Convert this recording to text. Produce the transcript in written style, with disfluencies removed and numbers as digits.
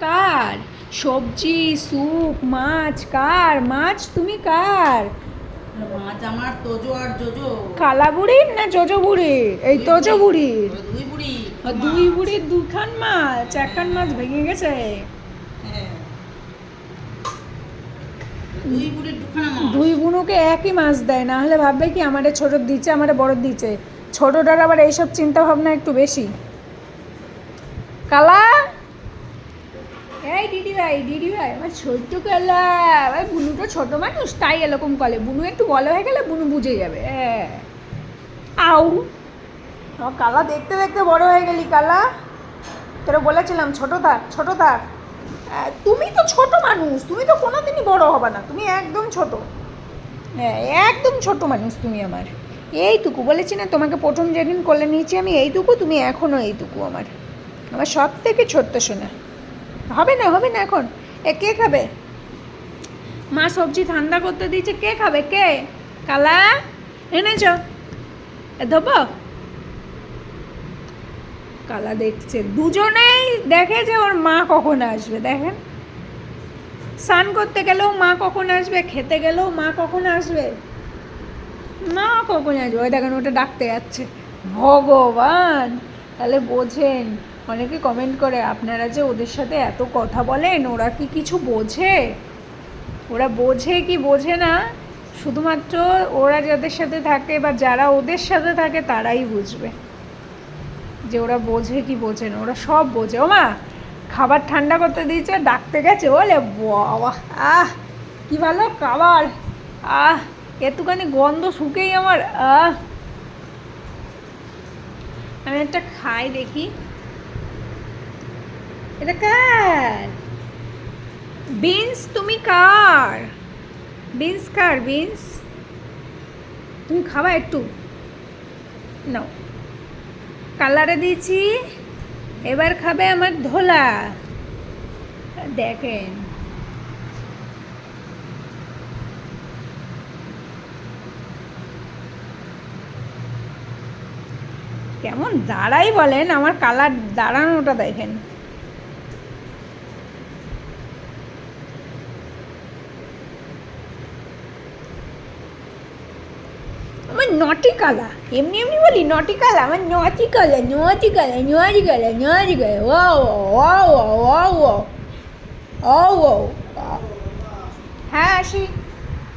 কার সবজি স্যুপ মাছ কার মাছ তুমি কার মাছ আমার তোজো আর জোজো। কালা বুড়ির না জোজো বুড়ির? এই তোজো বুড়ির। দুই বুড়ি দুই বুড়ির দুখান মাছ, একখান মাছ ভেঙে গেছে। হ্যাঁ, দুই বুড়ির দুখানা মাছ। দুই বুনুকে একই মাছ দেয়, না হলে ভাববে কি আমাদের ছোট দিচ্ছে আমাদের বড় দিচ্ছে। ছোটটার আবার এইসব চিন্তা ভাবনা একটু বেশি। কালা এই দিদি ভাই আমার ছোট্ট কালা, ভাই বুনু তো ছোট মানুষ তাই এরকম করে। বুনু একটু বড় হয়ে গেলে বুনু বুঝে যাবে। আউ আমার কালা দেখতে দেখতে বড় হয়ে গেলি কালা। তোরা বলেছিলাম ছোট থাক ছোট থাক। তুমি তো ছোট মানুষ, তুমি তো কোনোদিনই বড় হবে না, তুমি একদম ছোট। হ্যাঁ একদম ছোট মানুষ তুমি আমার। এইটুকু বলেছি না তোমাকে প্রথম যেদিন কোলে নিয়েছি আমি, এইটুকু তুমি এখনও এইটুকু আমার। আমার সব থেকে ছোট্ট শোনা। হবে না এখন। কে খাবে? মা সবজি ঠান্ডা করতে দিয়েছে, কে খাবে? কে? কালা এনেছ দেবো? কালা দেখছে, দুজনেই দেখে যে ওর মা কখন আসবে। দেখেন স্নান করতে গেলেও মা কখন আসবে, খেতে গেলেও মা কখন আসবে, মা কখন আসবে। ওই দেখেন ওটা ডাকতে যাচ্ছে। ভগবান, তাহলে বোঝেন। অনেকে কমেন্ট করে আপনারা যে ওদের সাথে এত কথা বলেন, ওরা কি কিছু বোঝে? ওরা বোঝে কি বোঝে না, শুধুমাত্র ওরা যাদের সাথে থাকে বা যারা ওদের সাথে থাকে তারাই বুঝবে যে ওরা বোঝে কি বোঝে না। ওরা সব বোঝে। ও মা খাবার ঠান্ডা করতে দিয়েছে, ডাকতে গেছে, বলে বাবা কি ভালো খাবার। একটুখানি গন্ধ শুকেই আমার আমি একটা খাই দেখি। এটা কার বিনস? তুমি কার বিনস? কার বিনস? তুমি খাবা একটু নাও। কালারে দিয়েছি, এবার খাবে আমার ধোলা। দেখেন কেমন দাঁড়াই বলেন, আমার কালার দাঁড়ানোটা দেখেন। আমার নটি কালা, এমনি এমনি বলি নটি কালা, আমার নটি কালা নটি কালা নটি কালা নটি কালা। ও ও ও ও ও ও ও হ্যাঁ আসি।